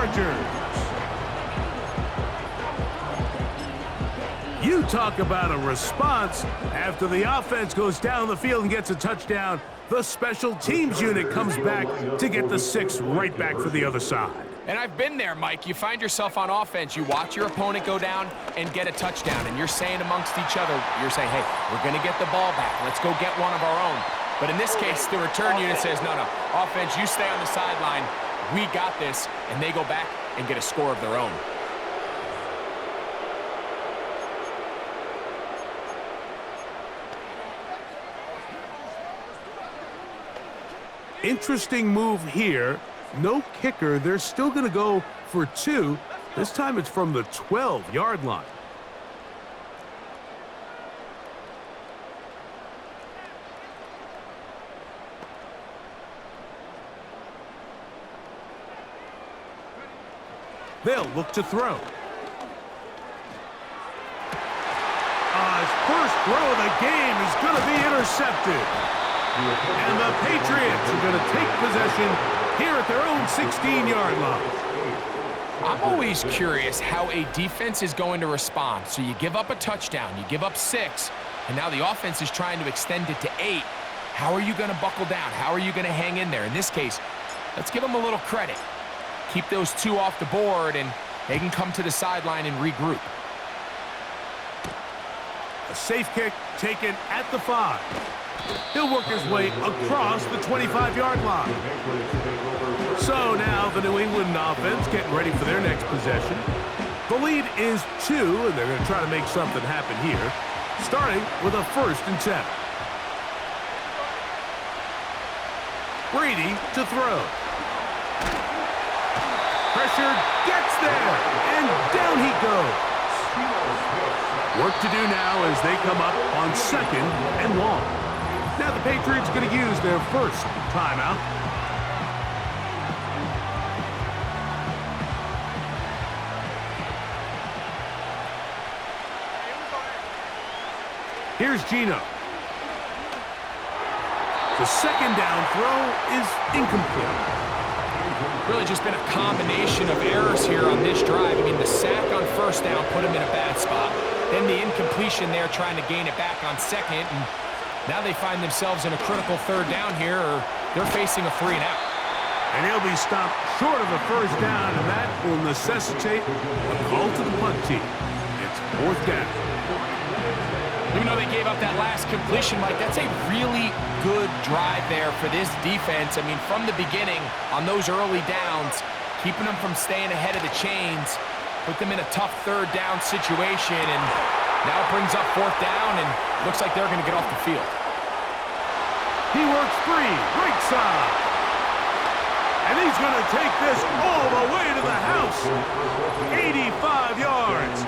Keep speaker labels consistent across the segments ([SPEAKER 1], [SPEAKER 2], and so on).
[SPEAKER 1] Chargers. You talk about a response. After the offense goes down the field and gets a touchdown, the special teams unit comes back to get the 6 right back for the other side.
[SPEAKER 2] And I've been there, Mike. You find yourself on offense, you watch your opponent go down and get a touchdown, and you're saying amongst each other, you're saying, hey, we're going to get the ball back. Let's go get one of our own. But in this case, the return unit says, no, offense, you stay on the sideline. We got this, and they go back and get a score of their own.
[SPEAKER 1] Interesting move here. No kicker. They're still going to go for 2. This time it's from the 12-yard line. They'll look to throw. His first throw of the game is going to be intercepted. And the Patriots are going to take possession here at their own 16-yard line.
[SPEAKER 2] I'm always curious how a defense is going to respond. So you give up a touchdown, you give up 6, and now the offense is trying to extend it to 8. How are you going to buckle down? How are you going to hang in there? In this case, let's give them a little credit. Keep those 2 off the board, and they can come to the sideline and regroup.
[SPEAKER 1] A safe kick taken at the 5. He'll work his way across the 25-yard line. So now the New England offense getting ready for their next possession. The lead is 2, and they're going to try to make something happen here, starting with a 1st and 10. Brady to throw. Pressure gets there, and down he goes. Work to do now as they come up on 2nd and long. Now the Patriots going to use their first timeout. Here's Geno. The 2nd down throw is incomplete.
[SPEAKER 2] Really just been a combination of errors here on this drive. I mean, the sack on 1st down put him in a bad spot. Then the incompletion there trying to gain it back on 2nd. And now they find themselves in a critical 3rd down here, or they're facing a 3 and out.
[SPEAKER 1] And he'll be stopped short of a 1st down, and that will necessitate a call to the punt team. It's 4th down.
[SPEAKER 2] Even though they gave up that last completion, Mike, that's a really good drive there for this defense. I mean, from the beginning, on those early downs, keeping them from staying ahead of the chains, put them in a tough 3rd down situation, and now it brings up 4th down, and looks like they're going to get off the field.
[SPEAKER 1] He works free, right side. And he's going to take this all the way to the house. 85 yards.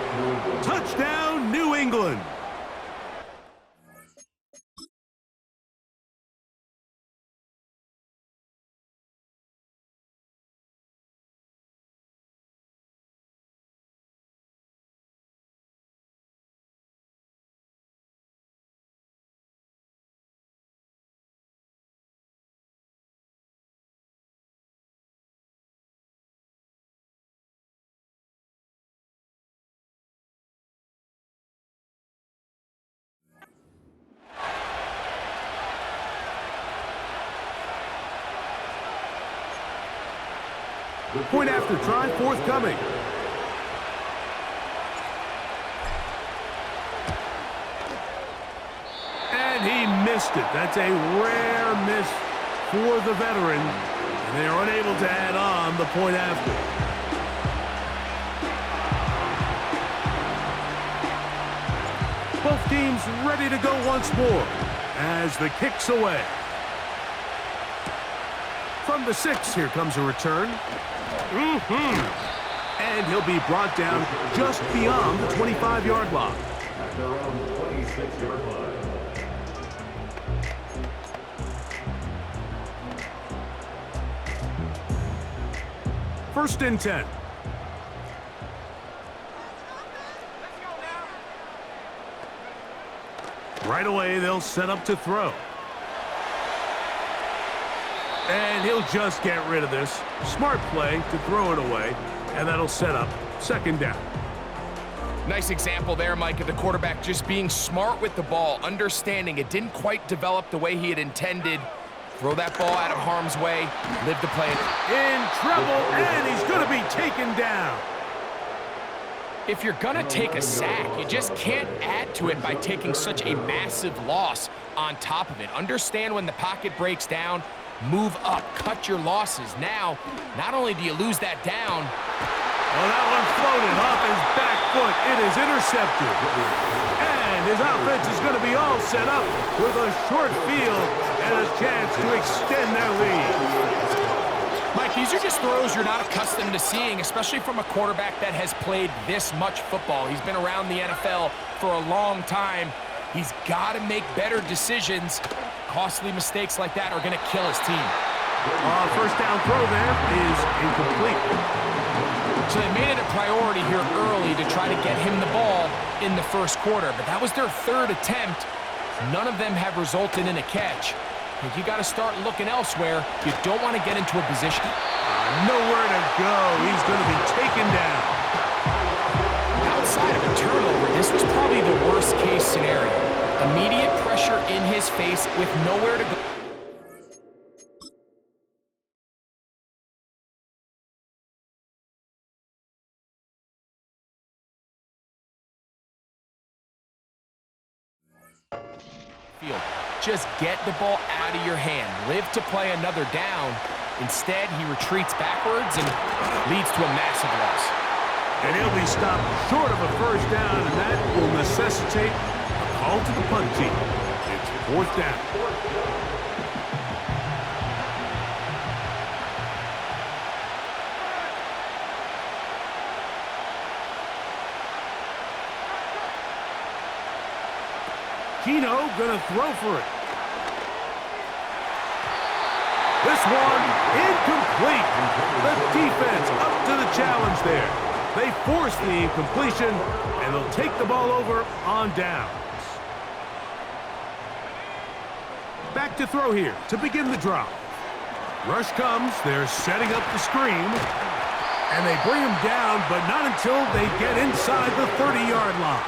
[SPEAKER 1] Touchdown, New England. Point after try forthcoming. And he missed it. That's a rare miss for the veteran. And they are unable to add on the point after. Both teams ready to go once more as the kick's away. From the 6, here comes a return. And he'll be brought down just beyond the 25-yard line.
[SPEAKER 3] At their own 26-yard line.
[SPEAKER 1] First and 10. Right away, they'll set up to throw. And he'll he'll just get rid of this. Smart play to throw it away, and that'll set up second down.
[SPEAKER 2] Nice example there, Mike, of the quarterback just being smart with the ball, understanding it didn't quite develop the way he had intended. Throw that ball out of harm's way, live to play it.
[SPEAKER 1] In trouble, and he's going to be taken down.
[SPEAKER 2] If you're going to take a sack, you just can't add to it by taking such a massive loss on top of it. Understand when the pocket breaks down, move up, cut your losses. Now, not only do you lose that down.
[SPEAKER 1] Well, that one floated off his back foot. It is intercepted. And his offense is going to be all set up with a short field and a chance to extend their lead.
[SPEAKER 2] Mike, these are just throws you're not accustomed to seeing, especially from a quarterback that has played this much football. He's been around the NFL for a long time. He's got to make better decisions. Costly mistakes like that are going to kill his team.
[SPEAKER 1] First down throw there is incomplete.
[SPEAKER 2] So they made it a priority here early to try to get him the ball in the first quarter, but that was their third attempt. None of them have resulted in a catch. I think you got to start looking elsewhere. You don't want to get into a position.
[SPEAKER 1] Nowhere to go. He's going to be taken down.
[SPEAKER 2] Outside of a turnover, this was probably the worst case scenario. Immediate pressure in his face with nowhere to go. Just get the ball out of your hand. Live to play another down. Instead, he retreats backwards and leads to a massive loss.
[SPEAKER 1] And he'll be stopped short of a first down, and that will necessitate a call to the punt team. It's fourth down. Keno gonna throw for it. This one incomplete. The defense up to the challenge there. They force the incompletion, and they'll take the ball over on downs. Back to throw here to begin the drive. Rush comes. They're setting up the screen, and they bring him down, but not until they get inside the 30-yard line.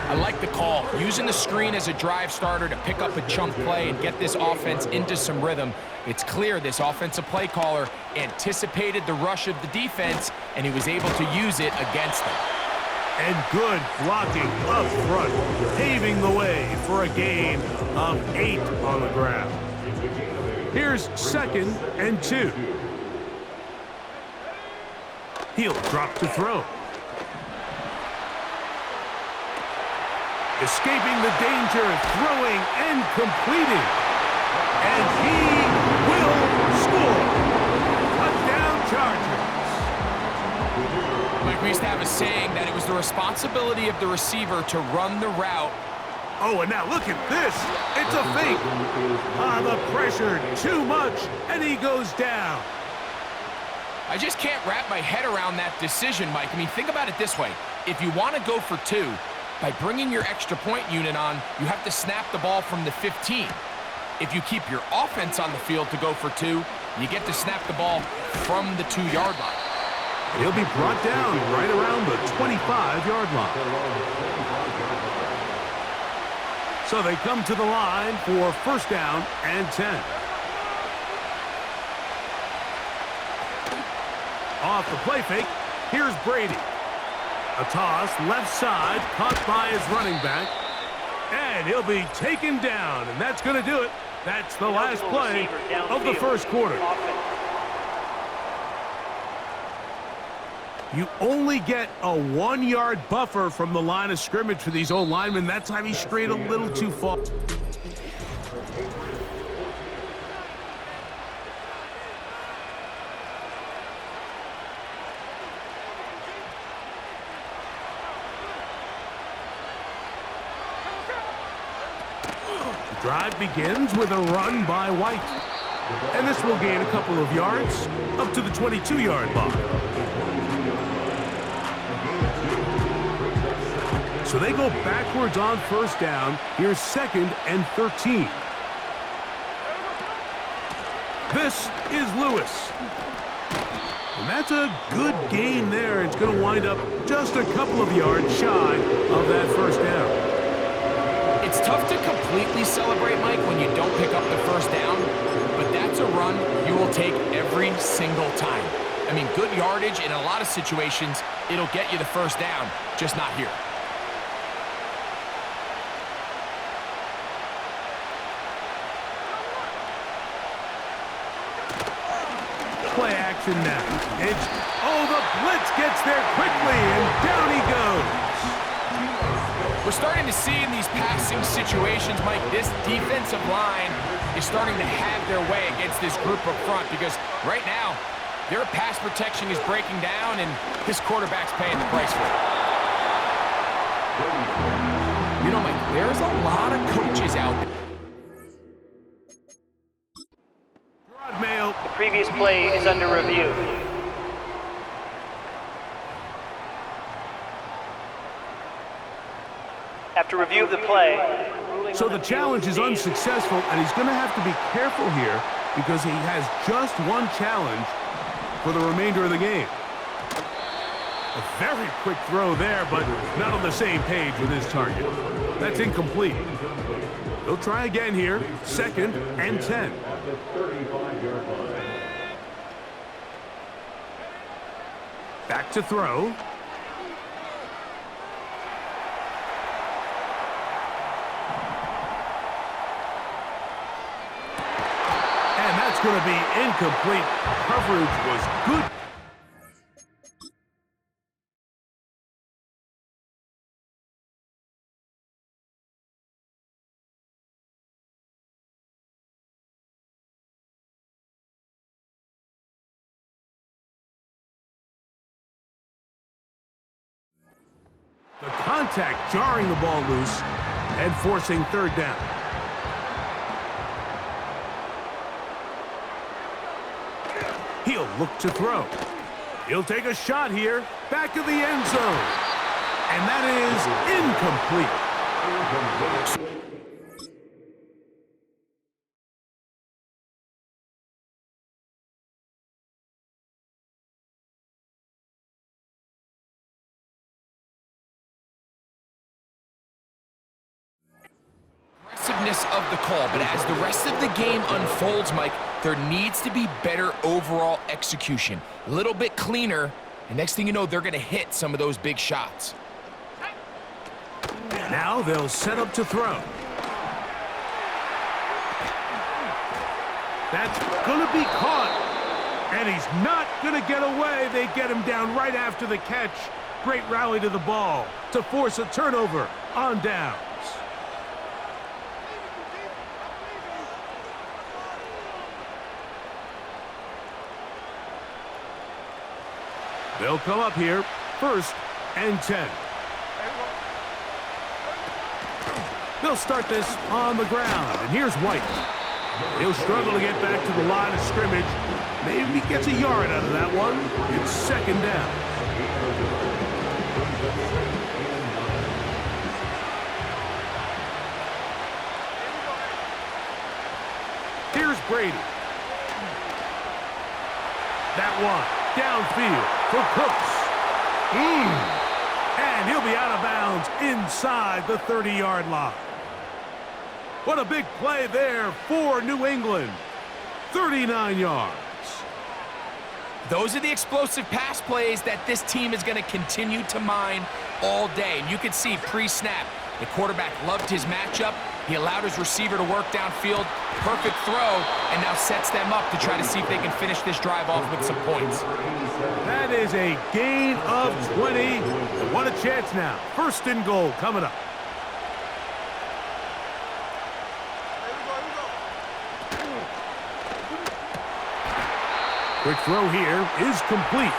[SPEAKER 2] I like the call, using the screen as a drive starter to pick up a chunk play and get this offense into some rhythm. It's clear this offensive play caller anticipated the rush of the defense, and he was able to use it against them.
[SPEAKER 1] And good blocking up front, paving the way for a gain of 8 on the ground. Here's 2nd and 2. He'll drop to throw. Escaping the danger, throwing and completing. And he will score. Touchdown Chargers.
[SPEAKER 2] Mike, we used to have a saying that it was the responsibility of the receiver to run the route.
[SPEAKER 1] Oh, and now look at this. It's a fake. The pressure, too much, and he goes down.
[SPEAKER 2] I just can't wrap my head around that decision, Mike. I mean, think about it this way. If you want to go for 2, by bringing your extra point unit on, you have to snap the ball from the 15. If you keep your offense on the field to go for 2, you get to snap the ball from the 2-yard line.
[SPEAKER 1] He'll be brought down right around the 25-yard line. So they come to the line for first down and 10. Off the play fake, here's Brady. A toss, left side, caught by his running back. And he'll be taken down, and that's going to do it. That's the last play of the first quarter. You only get a 1-yard buffer from the line of scrimmage for these old linemen. That time he strayed a little too far. Drive begins with a run by White. And this will gain a couple of yards up to the 22-yard line. So they go backwards on first down. Here's 2nd and 13. This is Lewis. And that's a good gain there. It's going to wind up just a couple of yards shy of that first down.
[SPEAKER 2] It's tough to completely celebrate, Mike, when you don't pick up the first down, but that's a run you will take every single time. I mean, good yardage in a lot of situations, it'll get you the first down, just not here.
[SPEAKER 1] Play action now. The blitz gets there quickly, and down he goes.
[SPEAKER 2] We're starting to see in these passing situations, Mike, this defensive line is starting to have their way against this group up front because right now, their pass protection is breaking down, and this quarterback's paying the price for it. You know, Mike, there's a lot of coaches out there.
[SPEAKER 4] The previous play is under review. After review of the play...
[SPEAKER 1] So the challenge is unsuccessful, and he's going to have to be careful here because he has just one challenge for the remainder of the game. A very quick throw there, but not on the same page with his target. That's incomplete. He'll try again here, 2nd and 10. Back to throw. And that's going to be incomplete. Coverage was good. The contact jarring the ball loose and forcing 3rd down. He'll look to throw. He'll take a shot here, back of the end zone. And that is incomplete.
[SPEAKER 2] Of the call, but as the rest of the game unfolds, Mike, there needs to be better overall execution. A little bit cleaner, and next thing you know, they're going to hit some of those big shots.
[SPEAKER 1] Now they'll set up to throw. That's going to be caught, and he's not going to get away. They get him down right after the catch. Great rally to the ball to force a turnover on downs. They'll come up here, 1st and 10. They'll start this on the ground, and here's White. He'll struggle to get back to the line of scrimmage. Maybe he gets a yard out of that one. It's 2nd down. Here's Brady. That one. Downfield for Cooks. And he'll be out of bounds inside the 30-yard line. What a big play there for New England. 39 yards.
[SPEAKER 2] Those are the explosive pass plays that this team is going to continue to mine all day. And you can see pre-snap, the quarterback loved his matchup. He allowed his receiver to work downfield. Perfect throw, and now sets them up to try to see if they can finish this drive off with some points.
[SPEAKER 1] That is a gain of 20. And what a chance now. 1st and goal coming up. Quick throw here is complete.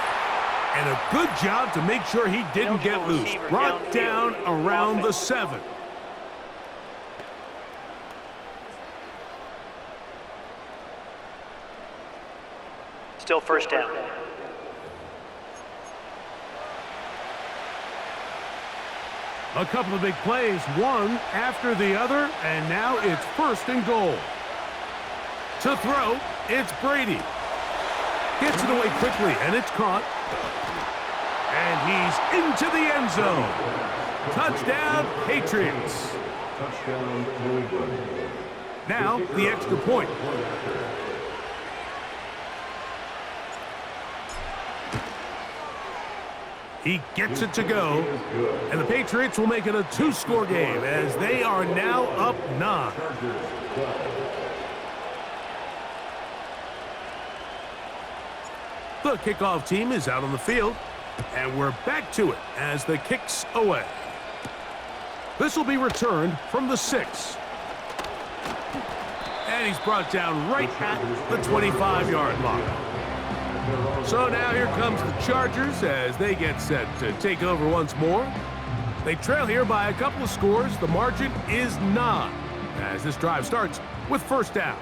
[SPEAKER 1] And a good job to make sure he didn't get loose. Brought down around the 7.
[SPEAKER 4] Still 1st down.
[SPEAKER 1] A couple of big plays, one after the other, and now it's 1st and goal. To throw. It's Brady. Gets it away quickly, and it's caught. And he's into the end zone. Touchdown, Patriots.
[SPEAKER 3] Touchdown, New England.
[SPEAKER 1] Now, the extra point. He gets it to go, and the Patriots will make it a two-score game as they are now up 9. The kickoff team is out on the field, and we're back to it as the kick's away. This will be returned from the 6. And he's brought down right at the 25-yard line. So now here comes the Chargers as they get set to take over once more. They trail here by a couple of scores. The margin is 9 as this drive starts with first down.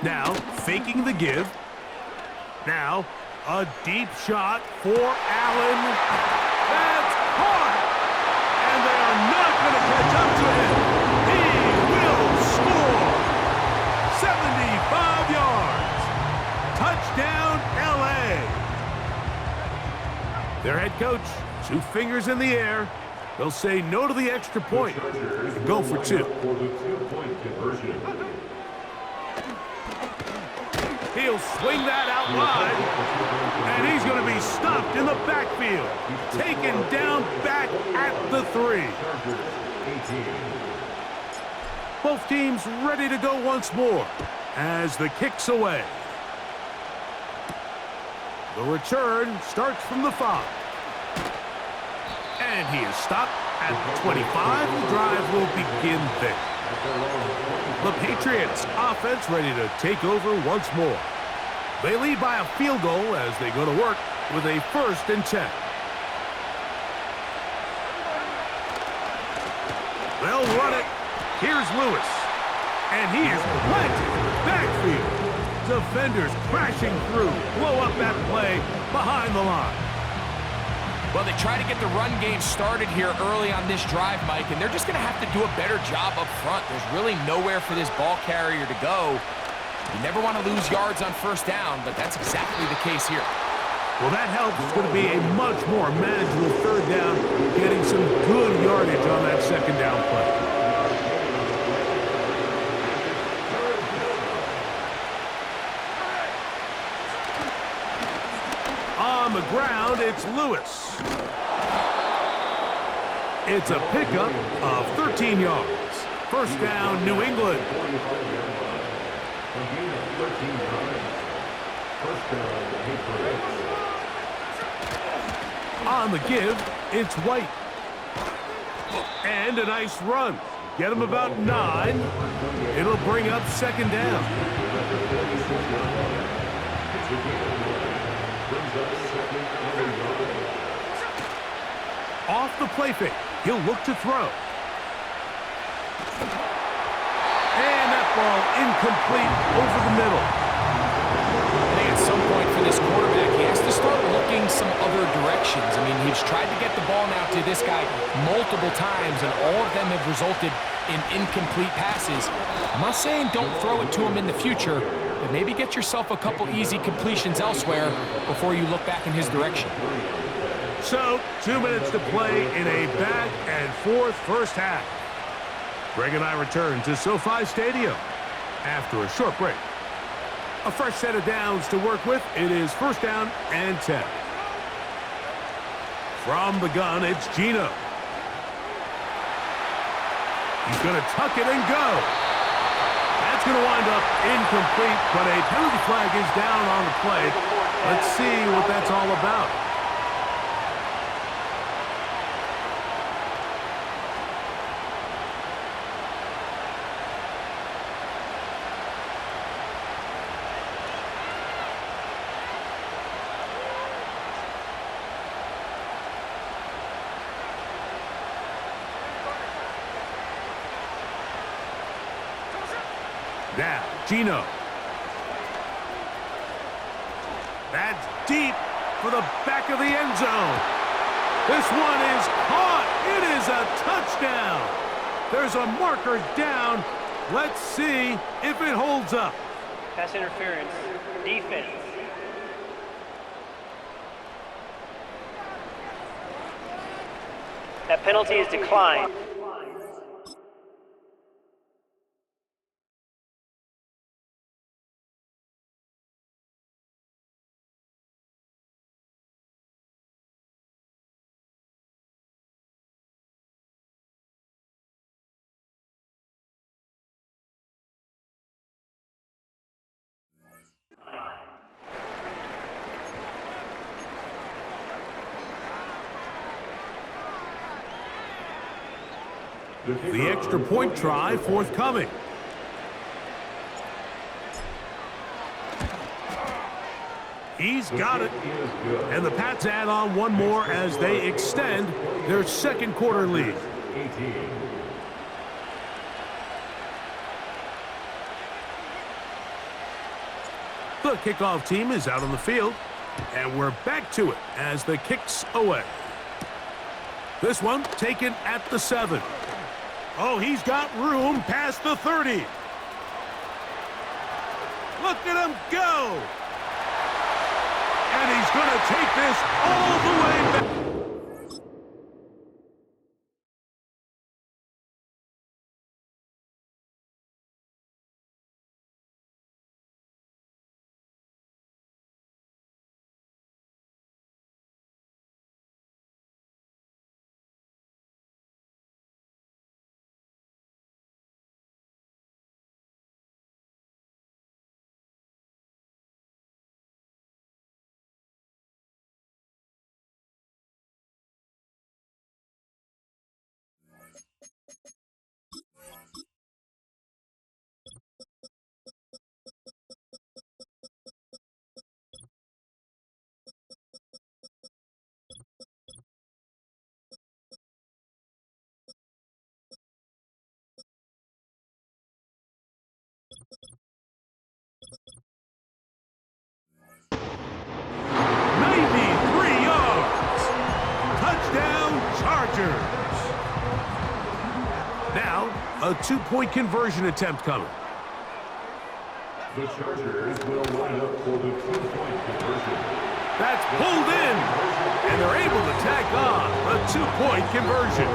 [SPEAKER 1] Now, faking the give. Now, a deep shot for Allen. That's caught! And they are not going to catch up to him. He will score! 75 yards. Touchdown, L.A. Their head coach, 2 fingers in the air. They'll say no to the extra point and go for 2.
[SPEAKER 3] For the 2-point conversion.
[SPEAKER 1] He'll swing that out wide, and he's going to be stopped in the backfield. Taken down back at the 3. Both teams ready to go once more as the kick's away. The return starts from the 5. And he is stopped at the 25. The drive will begin there. The Patriots offense ready to take over once more. They lead by a field goal as they go to work with a 1st and 10. They'll run it. Here's Lewis. And he is planted in the backfield. Defenders crashing through. Blow up that play behind the line.
[SPEAKER 2] Well, they try to get the run game started here early on this drive, Mike, and they're just going to have to do a better job up front. There's really nowhere for this ball carrier to go. You never want to lose yards on first down, but that's exactly the case here.
[SPEAKER 1] Well, that helps. It's going to be a much more manageable 3rd down, getting some good yardage on that 2nd down play. On the ground, it's Lewis. It's a pickup of 13 yards. First down, New England. On the give, it's White. And a nice run. Get him about 9. It'll bring up 2nd down. Off the play fake. He'll look to throw. And that ball incomplete over the middle.
[SPEAKER 2] I think at some point for this quarterback, he has to start looking some other directions. I mean, he's tried to get the ball now to this guy multiple times, and all of them have resulted in incomplete passes. I'm not saying don't throw it to him in the future, but maybe get yourself a couple easy completions elsewhere before you look back in his direction.
[SPEAKER 1] So, 2 minutes to play in a back-and-forth first half. Greg and I return to SoFi Stadium after a short break. A fresh set of downs to work with. It is first down and 10. From the gun, it's Geno. He's going to tuck it and go. That's going to wind up incomplete, but a penalty flag is down on the play. Let's see what that's all about. Now, Geno. That's deep for the back of the end zone. This one is caught. It is a touchdown. There's a marker down, Let's see if it holds up.
[SPEAKER 4] Pass interference. Defense. That penalty is declined.
[SPEAKER 1] The extra point try forthcoming. He's got it. And the Pats add on one more as they extend their second quarter lead.
[SPEAKER 3] 18.
[SPEAKER 1] The kickoff team is out on the field, and we're back to it as the kick's away. This one taken at the 7. Oh, he's got room past the 30. Look at him go. And he's going to take this all the way back. Now, a two-point conversion attempt coming.
[SPEAKER 3] The Chargers will line up for the two-point conversion.
[SPEAKER 1] That's pulled in, and they're able to tack on a two-point conversion.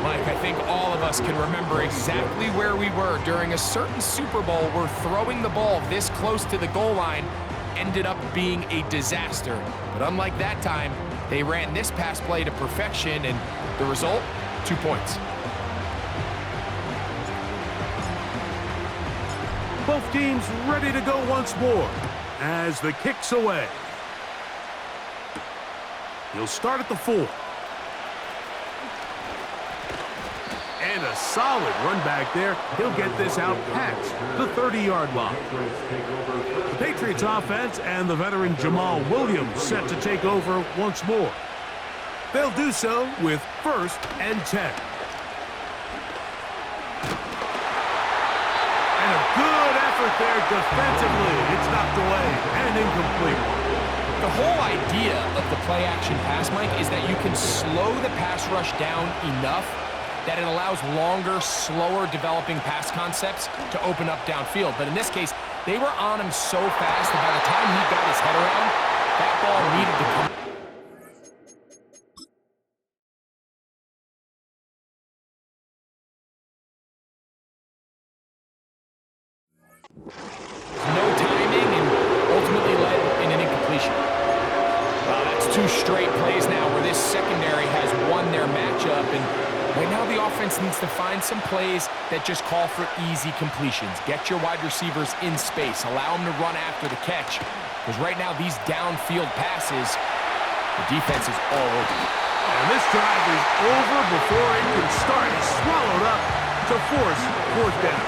[SPEAKER 2] Mike, I think all of us can remember exactly where we were during a certain Super Bowl where throwing the ball this close to the goal line ended up being a disaster. But unlike that time, they ran this pass play to perfection, and the result, 2 points.
[SPEAKER 1] Both teams ready to go once more as the kick's away. He'll start at the 4. And a solid run back there. He'll get this out past the 30-yard line. The Patriots offense and the veteran Jamal Williams set to take over once more. They'll do so with 1st and 10. And a good effort there defensively. It's knocked away and incomplete.
[SPEAKER 2] The whole idea of the play-action pass, Mike, is that you can slow the pass rush down enough that it allows longer, slower developing pass concepts to open up downfield. But in this case, they were on him so fast that by the time he got his head around, that ball needed to come. No timing and ultimately led in an incompletion. Well, that's 2 straight plays now where this secondary has won their matchup, and right now the offense needs to find some plays that just call for easy completions. Get your wide receivers in space. Allow them to run after the catch, because right now these downfield passes, the defense is all over.
[SPEAKER 1] And this drive is over before it can start. He's swallowed up to force 4th down.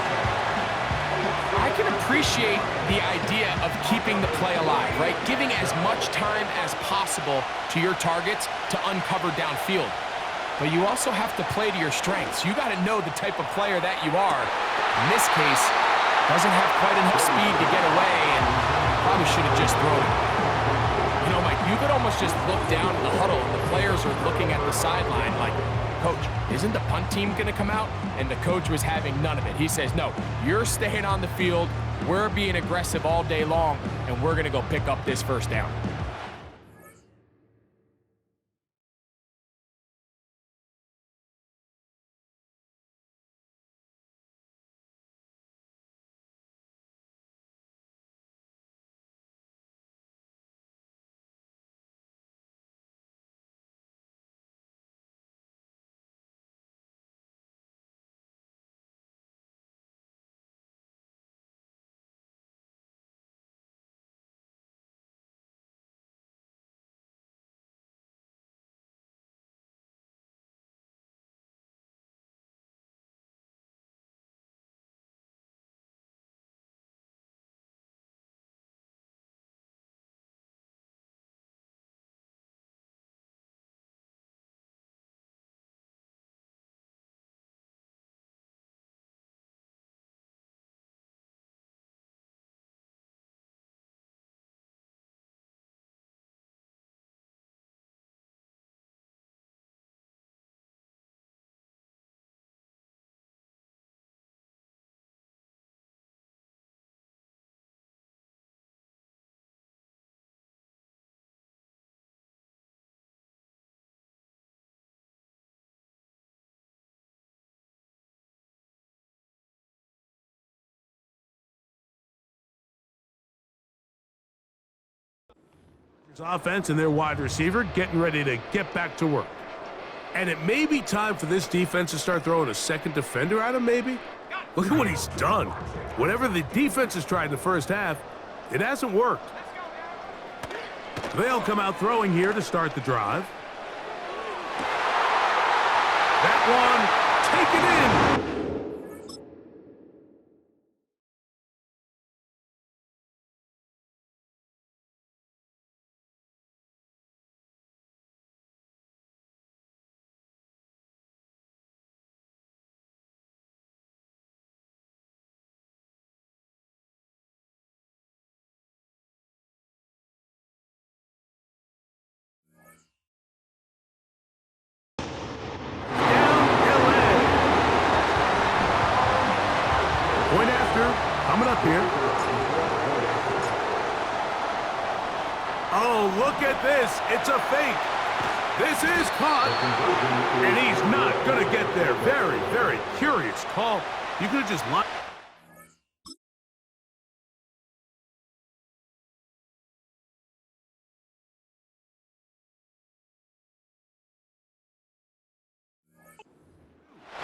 [SPEAKER 2] I can appreciate the idea of keeping the play alive, right? Giving as much time as possible to your targets to uncover downfield. But you also have to play to your strengths. You got to know the type of player that you are. In this case, doesn't have quite enough speed to get away and probably should have just thrown it. You know, Mike, you you could almost just look down in the huddle, and the players are looking at the sideline like, Coach, isn't the punt team going to come out? And the coach was having none of it. He says, no, you're staying on the field. We're being aggressive all day long, and we're going to go pick up this first down.
[SPEAKER 1] Offense and their wide receiver getting ready to get back to work. And it may be time for this defense to start throwing a second defender at him, maybe. Look at what he's done. Whatever the defense has tried in the first half, it hasn't worked. They'll come out throwing here to start the drive. That one taken in. Point after, coming up here. Oh, look at this. It's a fake. This is caught. And he's not going to get there. Very, very curious call. You could have just lined.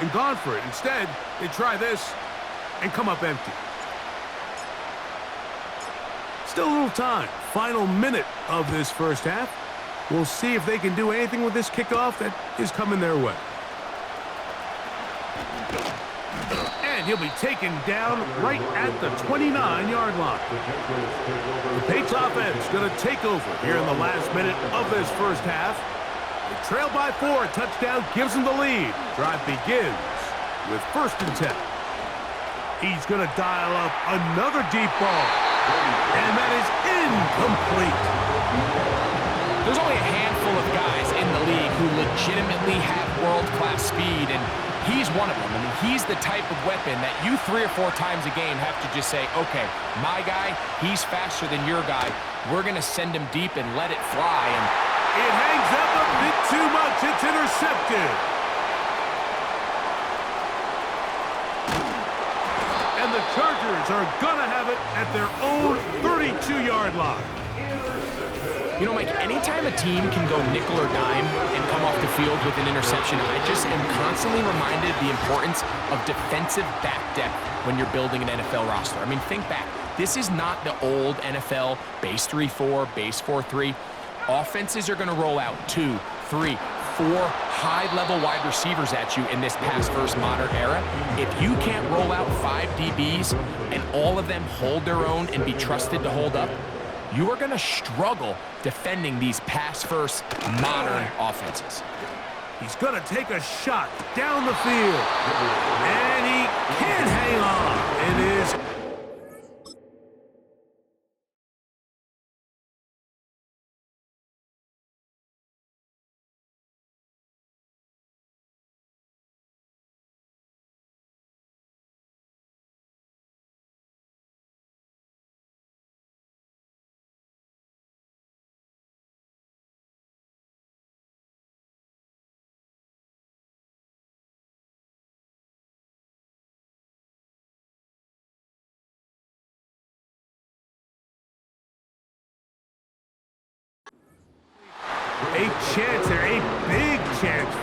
[SPEAKER 1] And gone for it. Instead, they try this and come up empty. Still a little time. Final minute of this first half. We'll see if they can do anything with this kickoff that is coming their way. And he'll be taken down right at the 29-yard line. The Patriots offense going to take over here in the last minute of this first half. They trail by 4. Touchdown gives them the lead. Drive begins with 1st and 10. He's going to dial up another deep ball. And that is incomplete.
[SPEAKER 2] There's only a handful of guys in the league who legitimately have world-class speed, and he's one of them. I mean, he's the type of weapon that you 3 or 4 times a game have to just say, okay, my guy, he's faster than your guy. We're going to send him deep and let it fly. And
[SPEAKER 1] it hangs up a bit too much. It's intercepted. And the Chargers are going to have it at their own 32-yard line.
[SPEAKER 2] You know, Mike, anytime a team can go nickel or dime and come off the field with an interception, I just am constantly reminded the importance of defensive back depth when you're building an NFL roster. I mean, think back. This is not the old NFL base 3-4, base 4-3. Offenses are going to roll out 2, 3, 4 high-level wide receivers at you in this pass-first modern era. If you can't roll out 5 DBs and all of them hold their own and be trusted to hold up, you are going to struggle defending these pass-first modern offenses.
[SPEAKER 1] He's going to take a shot down the field. And he can't hang on. It is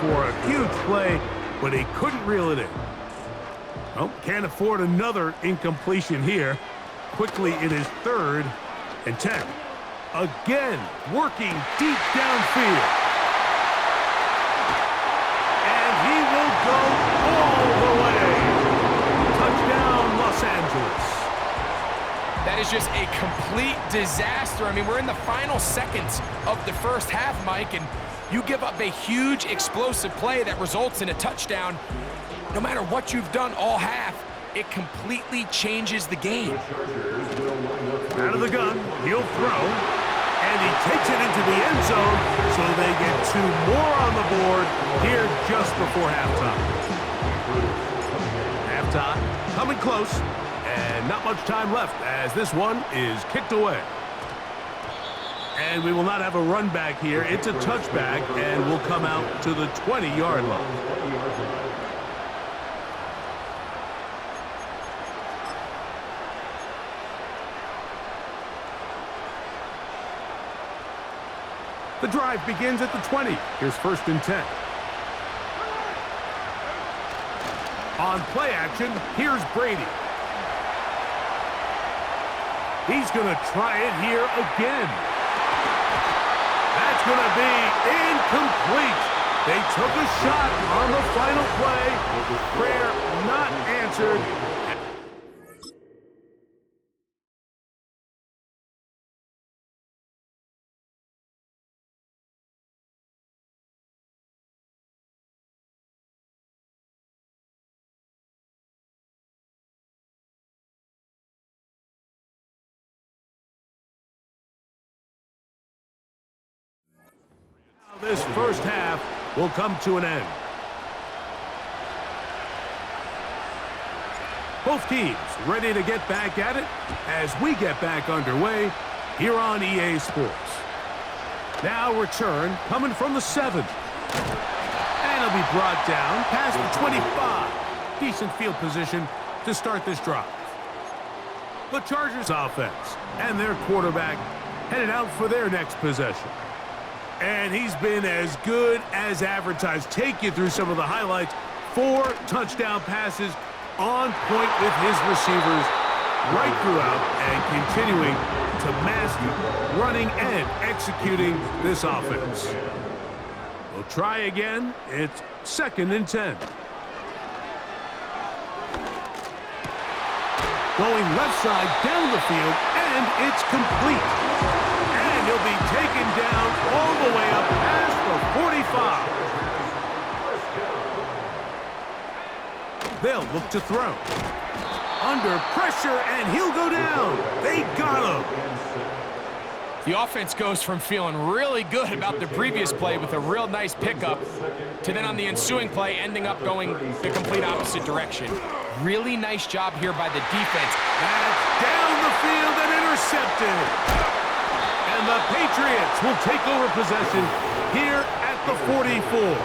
[SPEAKER 1] for a huge play, but he couldn't reel it in. Oh, can't afford another incompletion here. Quickly, it is 3rd and 10. Again, working deep downfield. And he will go all the way. Touchdown, Los Angeles.
[SPEAKER 2] That is just a complete disaster. I mean, we're in the final seconds of the first half, Mike, and you give up a huge explosive play that results in a touchdown. No matter what you've done all half, it completely changes the game.
[SPEAKER 1] Out of the gun, he'll throw, and he takes it into the end zone, so they get 2 more on the board here just before halftime. Halftime coming close, and not much time left as this one is kicked away. And we will not have a run back here. It's a touchback, and will come out to the 20-yard line. The drive begins at the 20. Here's 1st and 10. On play action, here's Brady. He's going to try it here again. That's going to be incomplete. They took a shot on the final play. Prayer not answered. This first half will come to an end. Both teams ready to get back at it as we get back underway here on EA Sports. Now return coming from the 7. And it'll be brought down past the 25. Decent field position to start this drive. The Chargers offense and their quarterback headed out for their next possession. And he's been as good as advertised. Take you through some of the highlights. 4 touchdown passes on point with his receivers right throughout and continuing to master running and executing this offense. We'll try again. It's 2nd and 10. Going left side down the field, and it's complete. And he'll be taken down all the way up past the 45. They'll look to throw. Under pressure, and he'll go down. They got him.
[SPEAKER 2] The offense goes from feeling really good about the previous play with a real nice pickup to then on the ensuing play ending up going the complete opposite direction. Really nice job here by the defense.
[SPEAKER 1] That's down the field and intercepted. And the Patriots will take over possession here at the 44.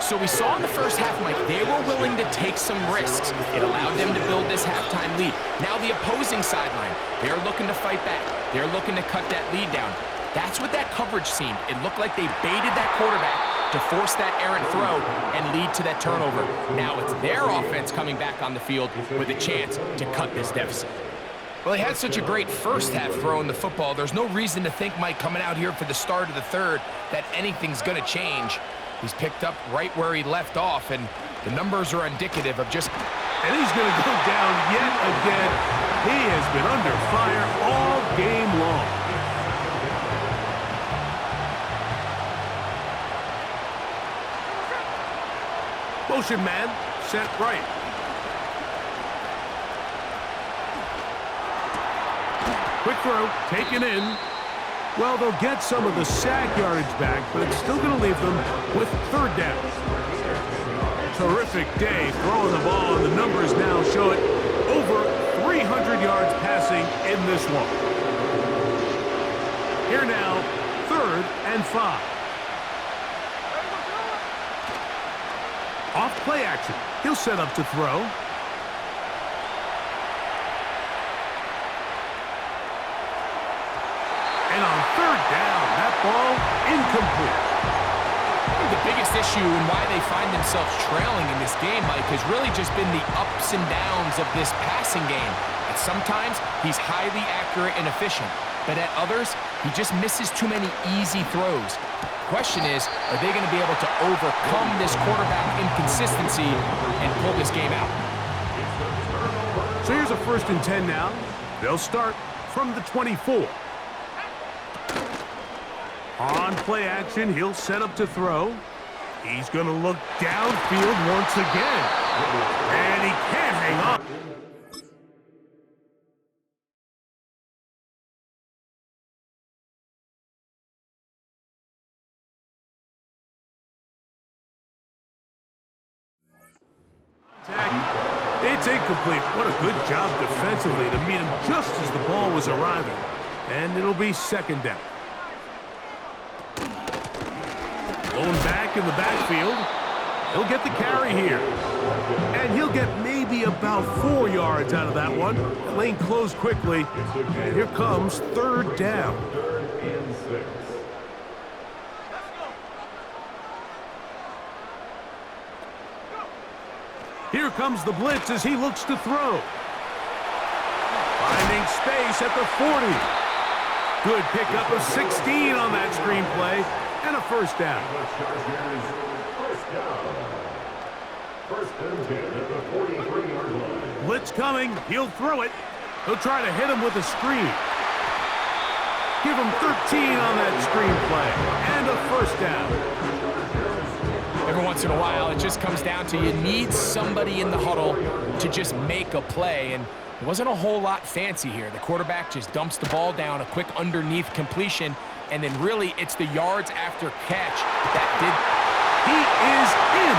[SPEAKER 2] So we saw in the first half, Mike, they were willing to take some risks. It allowed them to build this halftime lead. Now the opposing sideline, they're looking to fight back. They're looking to cut that lead down. That's what that coverage seemed. It looked like they baited that quarterback to force that errant throw and lead to that turnover. Now it's their offense coming back on the field with a chance to cut this deficit. Well, he had such a great first half throwing the football. There's no reason to think, Mike, coming out here for the start of the 3rd, that anything's going to change. He's picked up right where he left off, and the numbers are indicative of just...
[SPEAKER 1] And he's going to go down yet again. He has been under fire all game long. Motion man set right. Quick throw, taken in. Well, they'll get some of the sack yardage back, but it's still going to leave them with 3rd down. Terrific day throwing the ball, and the numbers now show it. Over 300 yards passing in this one. Here now, 3rd and 5. Off play action. He'll set up to throw. And on 3rd down, that ball incomplete.
[SPEAKER 2] The biggest biggest issue and why they find themselves trailing in this game, Mike, has really just been the ups and downs of this passing game. And sometimes he's highly accurate and efficient, but at others, he just misses too many easy throws. The question is, are they going to be able to overcome this quarterback inconsistency and pull this game out?
[SPEAKER 1] So here's a 1st and 10 now. They'll start from the 24. On play action, he'll set up to throw. He's going to look downfield once again. And he can't hang on. It's incomplete. What a good job defensively to meet him just as the ball was arriving. And it'll be 2nd down. Going back in the backfield. He'll get the carry here. And he'll get maybe about 4 yards out of that one. The lane closed quickly. And here comes 3rd down.
[SPEAKER 3] 3rd and 6.
[SPEAKER 1] Here comes the blitz as he looks to throw. Finding space at the 40. Good pickup of 16 on that screenplay. And a 1st down.
[SPEAKER 3] First and 10 at the 43-yard line.
[SPEAKER 1] Blitz coming. He'll throw it. He'll try to hit him with a screen. Give him 13 on that screenplay. And a 1st down.
[SPEAKER 2] Every once in a while, it just comes down to you need somebody in the huddle to just make a play, and there wasn't a whole lot fancy here. The quarterback just dumps the ball down, a quick underneath completion, and then really it's the yards after catch that
[SPEAKER 1] He is in.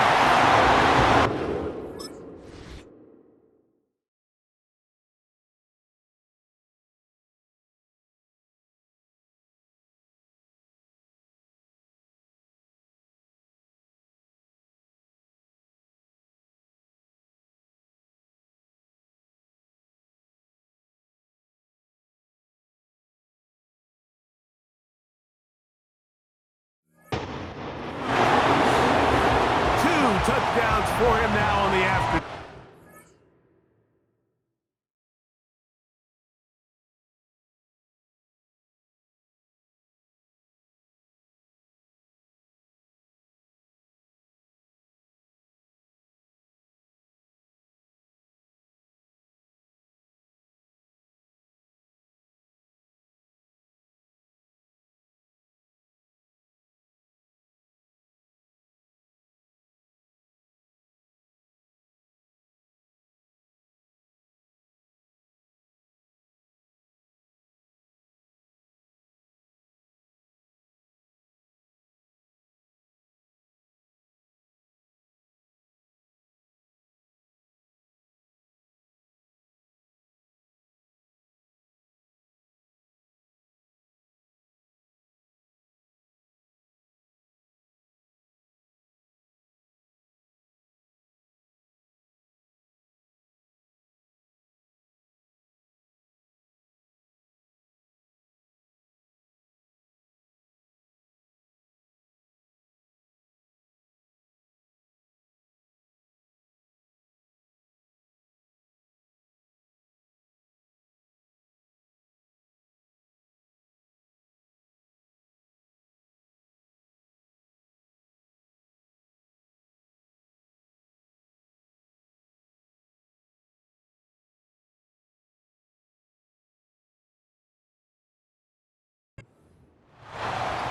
[SPEAKER 1] Touchdowns for him now on the afternoon.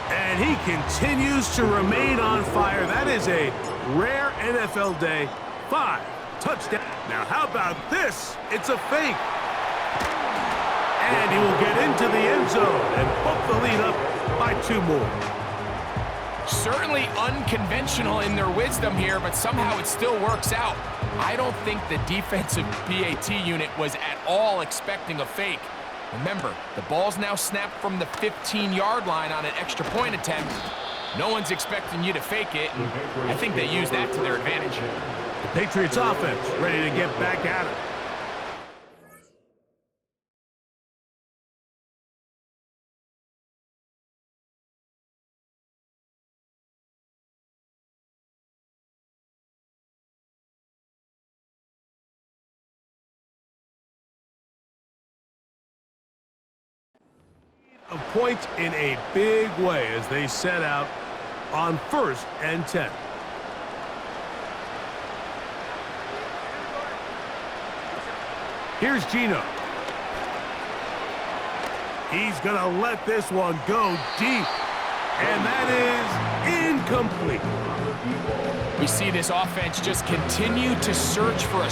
[SPEAKER 1] And he continues to remain on fire. That is a rare NFL day. 5 touchdowns. Now how about this? It's a fake. And he will get into the end zone and book the lead up by 2 more.
[SPEAKER 2] Certainly unconventional in their wisdom here, but somehow it still works out. I don't think the defensive PAT unit was at all expecting a fake. Remember, the ball's now snapped from the 15-yard line on an extra point attempt. No one's expecting you to fake it, and I think they used that to their advantage.
[SPEAKER 1] The Patriots offense ready to get back at it. points in a big way as they set out on 1st and 10. Here's Geno. He's going to let this one go deep. And that is incomplete.
[SPEAKER 2] We see this offense just continue to search for a...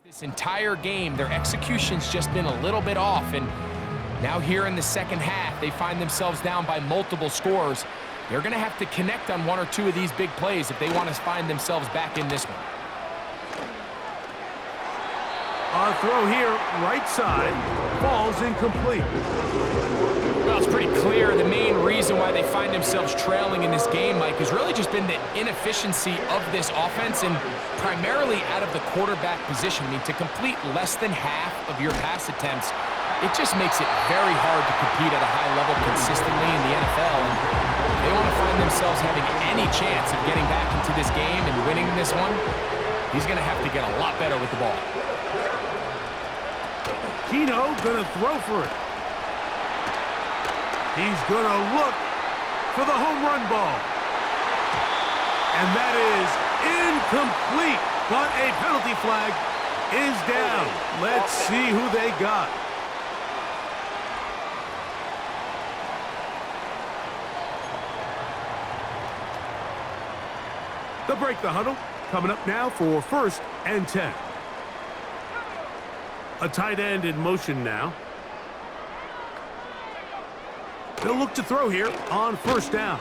[SPEAKER 2] This entire game, their execution's just been a little bit off, and now here in the second half, they find themselves down by multiple scores. They're going to have to connect on one or two of these big plays if they want to find themselves back in this one.
[SPEAKER 1] On throw here, right side, falls incomplete.
[SPEAKER 2] Well, it's pretty clear the main reason why they find themselves trailing in this game, Mike, has really just been the inefficiency of this offense and primarily out of the quarterback position. I mean, to complete less than half of your pass attempts, it just makes it very hard to compete at a high level consistently in the NFL. And if they want to find themselves having any chance of getting back into this game and winning this one, he's going to have to get a lot better with the ball.
[SPEAKER 1] Geno gonna throw for it. He's gonna look for the home run ball. And that is incomplete, but a penalty flag is down. Let's see who they got. They'll break the huddle. Coming up now for 1st and 10. A tight end in motion now. They'll look to throw here on 1st down.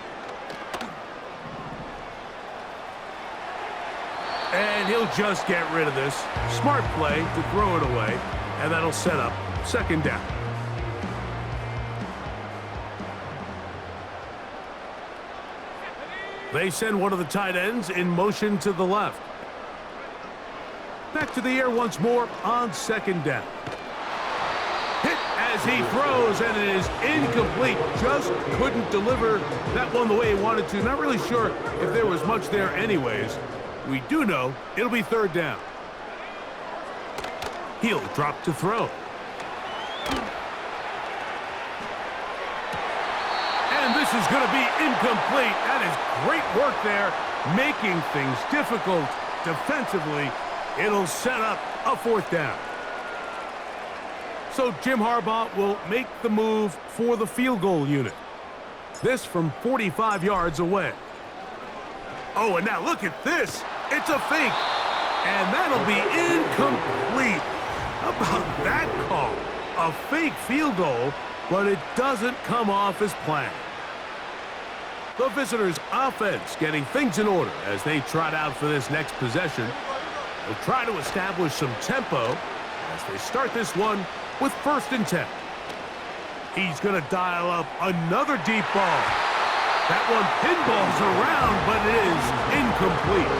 [SPEAKER 1] And he'll just get rid of this. Smart play to throw it away, and that'll set up 2nd down. They send one of the tight ends in motion to the left. Back to the air once more on 2nd down. Hit as he throws, and it is incomplete. Just couldn't deliver that one the way he wanted to. Not really sure if there was much there anyways. We do know it'll be 3rd down. He'll drop to throw. And this is going to be incomplete. That is great work there, making things difficult defensively. It'll set up a 4th down. So Jim Harbaugh will make the move for the field goal unit. This from 45 yards away. Oh, and now look at this. It's a fake. And that'll be incomplete. How about that call? A fake field goal, but it doesn't come off as planned. The visitors' offense getting things in order as they trot out for this next possession. They'll try to establish some tempo as they start this one with 1st and 10. He's going to dial up another deep ball. That one pinballs around, but it is incomplete.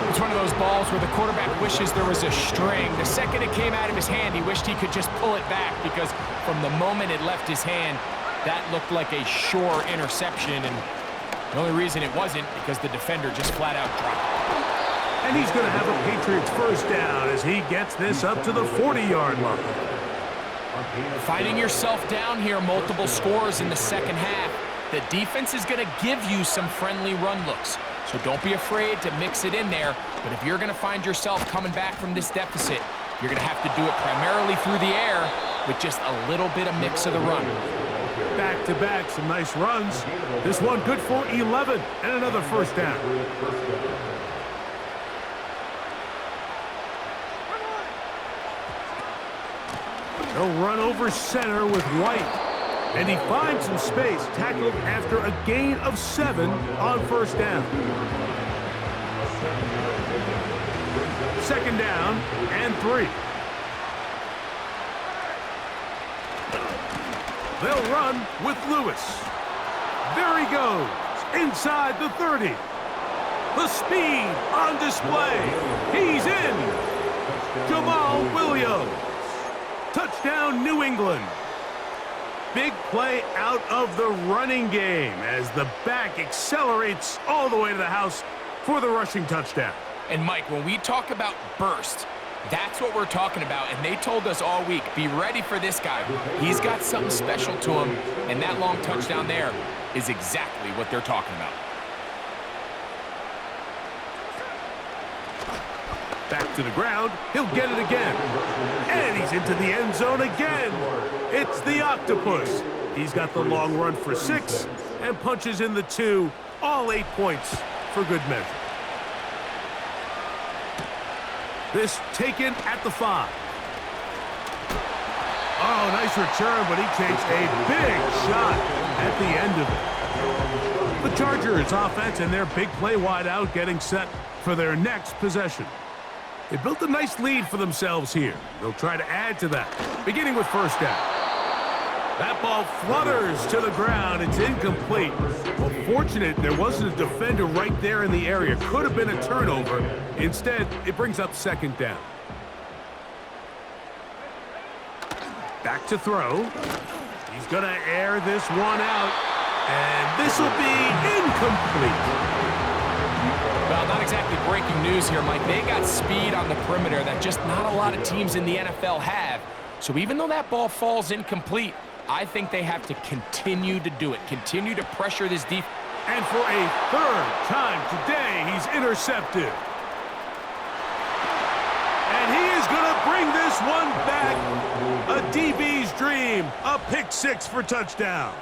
[SPEAKER 2] It's one of those balls where the quarterback wishes there was a string. The second it came out of his hand, he wished he could just pull it back because from the moment it left his hand, that looked like a sure interception, and the only reason it wasn't because the defender just flat out dropped it.
[SPEAKER 1] And he's going to have a Patriots 1st down as he gets this up to the 40-yard line.
[SPEAKER 2] Finding yourself down here, multiple scores in the second half, the defense is going to give you some friendly run looks. So don't be afraid to mix it in there, but if you're going to find yourself coming back from this deficit, you're going to have to do it primarily through the air with just a little bit of mix of the run.
[SPEAKER 1] Back-to-back, some nice runs. This one good for 11 and another 1st down. They'll run over center with White. And he finds some space, tackled after a gain of 7 on 1st down. 2nd down and 3. They'll run with Lewis. There he goes, inside the 30. The speed on display. He's in. Jamal Williams. Touchdown, New England. Big play out of the running game as the back accelerates all the way to the house for the rushing touchdown.
[SPEAKER 2] And Mike, when we talk about burst, that's what we're talking about, and they told us all week, be ready for this guy. He's got something special to him, and that long touchdown there is exactly what they're talking about.
[SPEAKER 1] Back to the ground, he'll get it again. And he's into the end zone again. It's the Octopus. He's got the long run for 6 and punches in the 2, all 8 points for good measure. This taken at the 5. Oh, nice return, but he takes a big shot at the end of it. The Chargers offense and their big play wide out getting set for their next possession. They built a nice lead for themselves here. They'll try to add to that, beginning with 1st down. That ball flutters to the ground. It's incomplete. Well, fortunate there wasn't a defender right there in the area. Could have been a turnover. Instead, it brings up 2nd down. Back to throw. He's going to air this one out. And this will be incomplete.
[SPEAKER 2] Well, not exactly breaking news here, Mike. They got speed on the perimeter that just not a lot of teams in the NFL have. So even though that ball falls incomplete, I think they have to continue to do it, continue to pressure this defense.
[SPEAKER 1] And for a 3rd time today, he's intercepted. And he is going to bring this one back. A DB's dream, a pick 6 for touchdown.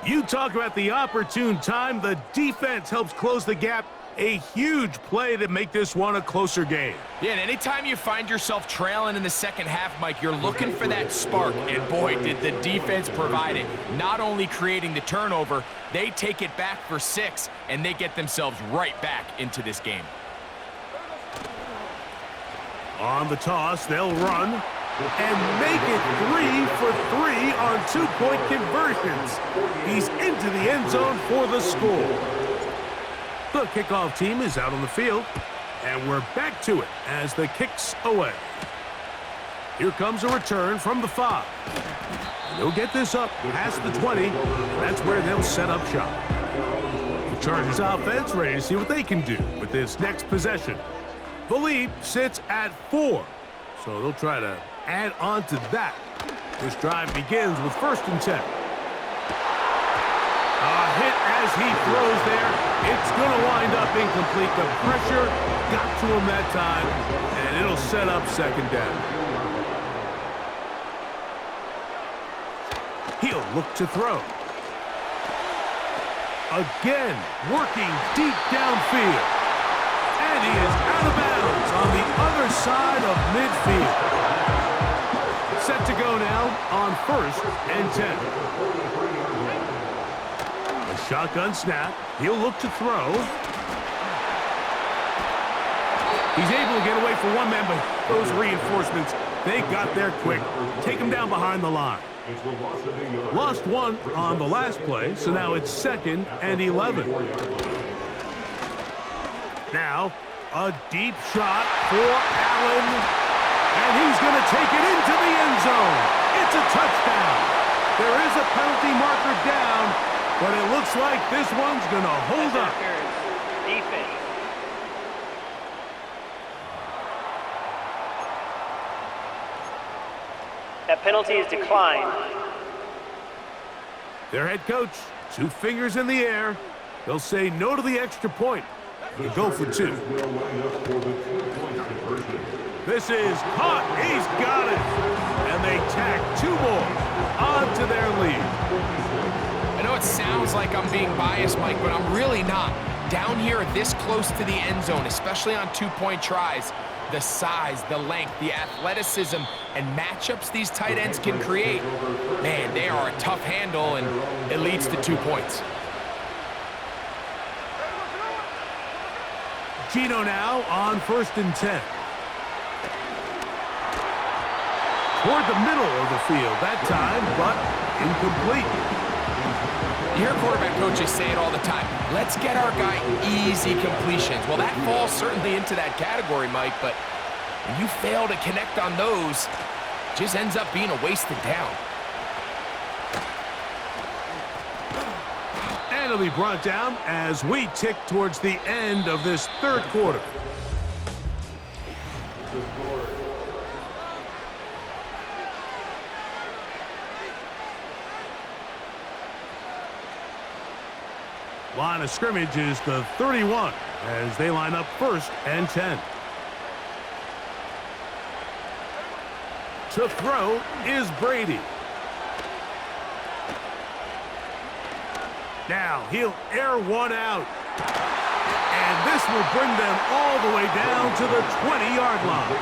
[SPEAKER 1] You talk about the opportune time. The defense helps close the gap. A huge play to make this one a closer game.
[SPEAKER 2] Yeah, and anytime you find yourself trailing in the second half, Mike, you're looking for that spark. And boy, did the defense provide it. Not only creating the turnover, they take it back for 6, and they get themselves right back into this game.
[SPEAKER 1] On the toss, they'll run and make it 3 for 3 on 2-point conversions. He's into the end zone for the score. The kickoff team is out on the field, and we're back to it as the kick's away. Here comes a return from the 5. And they'll get this up past the 20, and that's where they'll set up shop. The Chargers offense ready to see what they can do with this next possession. The lead sits at 4, so they'll try to add on to that. This drive begins with 1st and 10. A hit as he throws there. It's going to wind up incomplete. The pressure got to him that time, and it'll set up 2nd down. He'll look to throw. again, working deep downfield. And he is out of bounds on the other side of midfield. Set to go now on 1st and 10. A shotgun snap. He'll look to throw. He's able to get away from one man, but those reinforcements, they got there quick. Take him down behind the line. Lost one on the last play, so now it's 2nd and 11. Now, a deep shot for Allen, and he's going to take it into the end zone. It's a touchdown. There is a penalty marker down, but it looks like this one's going to hold up.
[SPEAKER 4] Defense. That penalty is declined.
[SPEAKER 1] Their head coach, 2 fingers in the air. They'll say no to the extra point. They go for 2. This is caught. He's got it. And they tack 2 more onto their lead.
[SPEAKER 2] I know it sounds like I'm being biased, Mike, but I'm really not. Down here this close to the end zone, especially on 2-point tries, the size, the length, the athleticism, and matchups these tight ends can create, man, they are a tough handle, and it leads to 2 points.
[SPEAKER 1] Gino now on 1st and 10. Toward the middle of the field that time, but incomplete.
[SPEAKER 2] You hear quarterback coaches say it all the time. Let's get our guy easy completions. Well, that falls certainly into that category, Mike, but when you fail to connect on those, it just ends up being a wasted down.
[SPEAKER 1] And it'll be brought down as we tick towards the end of this 3rd quarter. Line of scrimmage is the 31 as they line up 1st and 10. To throw is Brady. Now he'll air one out. And this will bring them all the way down to the 20-yard line.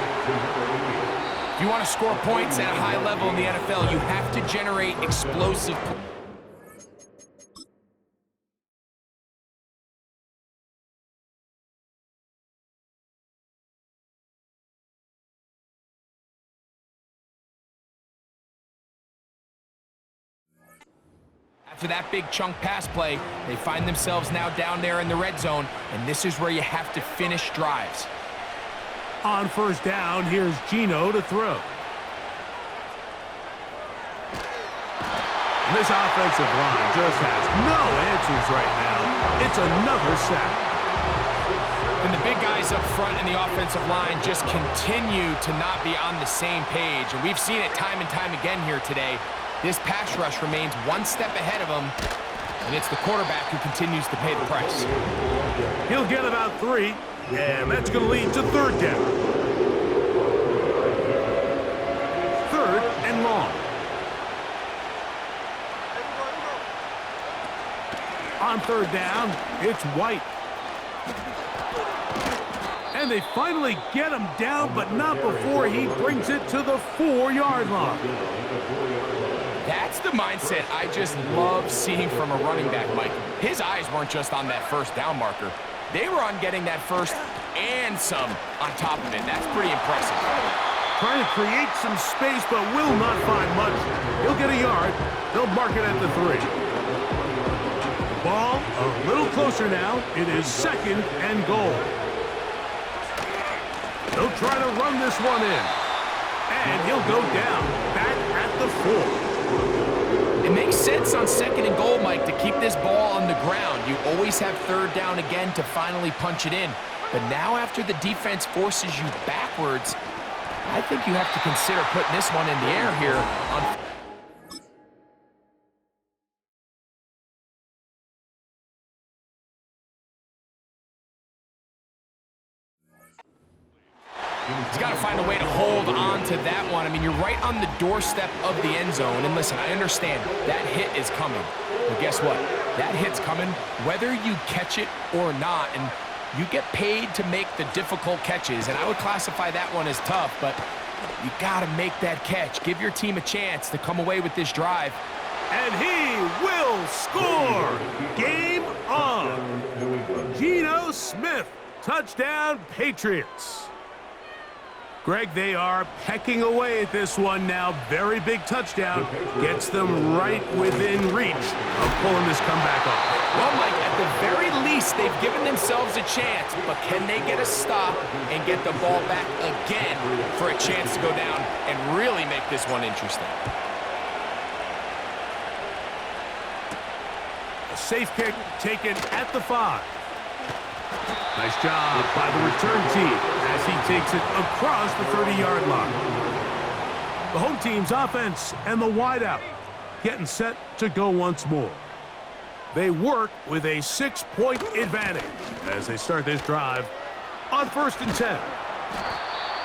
[SPEAKER 2] If you want to score points at a high level in the NFL, you have to generate explosive points. After that big chunk pass play, they find themselves now down there in the red zone, and this is where you have to finish drives.
[SPEAKER 1] On 1st down, here's Gino to throw. This offensive line just has no answers right now. It's another sack.
[SPEAKER 2] And the big guys up front in the offensive line just continue to not be on the same page, and we've seen it time and time again here today. This pass rush remains one step ahead of him, and it's the quarterback who continues to pay the price.
[SPEAKER 1] He'll get about 3, and that's going to lead to 3rd down. 3rd and long. On 3rd down, it's White. And they finally get him down, but not before he brings it to the 4-yard line.
[SPEAKER 2] That's the mindset I just love seeing from a running back, Mike. His eyes weren't just on that 1st down marker. They were on getting that 1st and some on top of it. That's pretty impressive.
[SPEAKER 1] Trying to create some space, but will not find much. He'll get a yard. They'll mark it at the 3. The ball a little closer now. It is 2nd and goal. They'll try to run this one in. And he'll go down, back at the 4.
[SPEAKER 2] It makes sense on 2nd and goal, Mike, to keep this ball on the ground. You always have 3rd down again to finally punch it in. But now after the defense forces you backwards, I think you have to consider putting this one in the air here on He's got to find a way to hold on to that one. I mean, you're right on the doorstep of the end zone. And listen, I understand that hit is coming. But guess what? That hit's coming whether you catch it or not. And you get paid to make the difficult catches. And I would classify that one as tough, but you got to make that catch. Give your team a chance to come away with this drive.
[SPEAKER 1] And he will score! Game on! Geno Smith, touchdown Patriots. Greg, they are pecking away at this one now. Very big touchdown. Gets them right within reach of pulling this comeback off.
[SPEAKER 2] Well, Mike, at the very least, they've given themselves a chance, but can they get a stop and get the ball back again for a chance to go down and really make this one interesting?
[SPEAKER 1] A safe kick taken at the 5. Nice job by the return team as he takes it across the 30-yard line. The home team's offense and the wideout getting set to go once more. They work with a 6-point advantage as they start this drive on 1st and 10.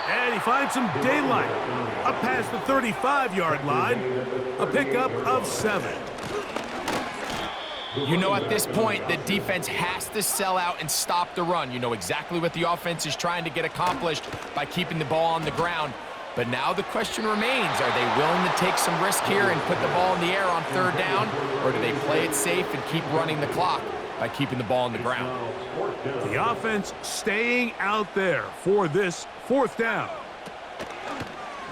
[SPEAKER 1] And he finds some daylight up past the 35-yard line, a pickup of 7.
[SPEAKER 2] You know, at this point, the defense has to sell out and stop the run. You know exactly what the offense is trying to get accomplished by keeping the ball on the ground. But now the question remains, are they willing to take some risk here and put the ball in the air on 3rd down, or do they play it safe and keep running the clock by keeping the ball on the ground?
[SPEAKER 1] The offense staying out there for this 4th down.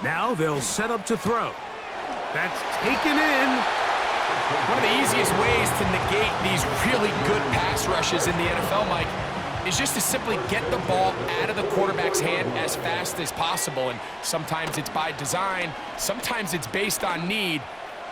[SPEAKER 1] Now they'll set up to throw. That's taken in.
[SPEAKER 2] One of the easiest ways to negate these really good pass rushes in the NFL, Mike, is just to simply get the ball out of the quarterback's hand as fast as possible. And sometimes it's by design, sometimes it's based on need.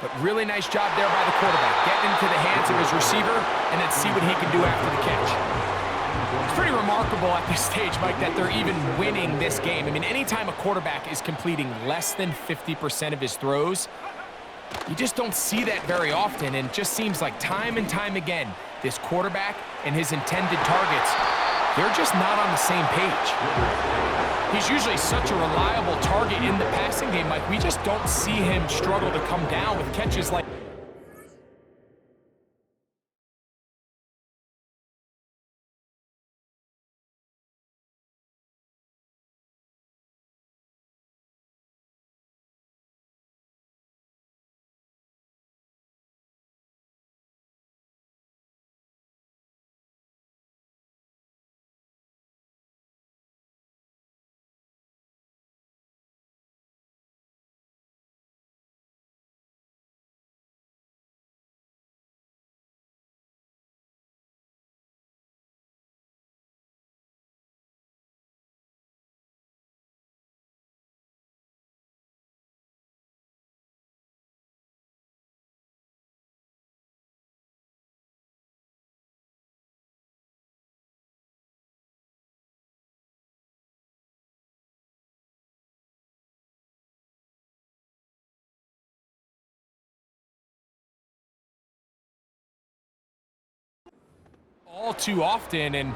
[SPEAKER 2] But really nice job there by the quarterback, getting into the hands of his receiver and then see what he can do after the catch. It's pretty remarkable at this stage, Mike, that they're even winning this game. I mean, anytime a quarterback is completing less than 50% of his throws, you just don't see that very often, and it just seems like time and time again, this quarterback and his intended targets, they're just not on the same page. He's usually such a reliable target in the passing game, Mike. We just don't see him struggle to come down with catches like... all too often, and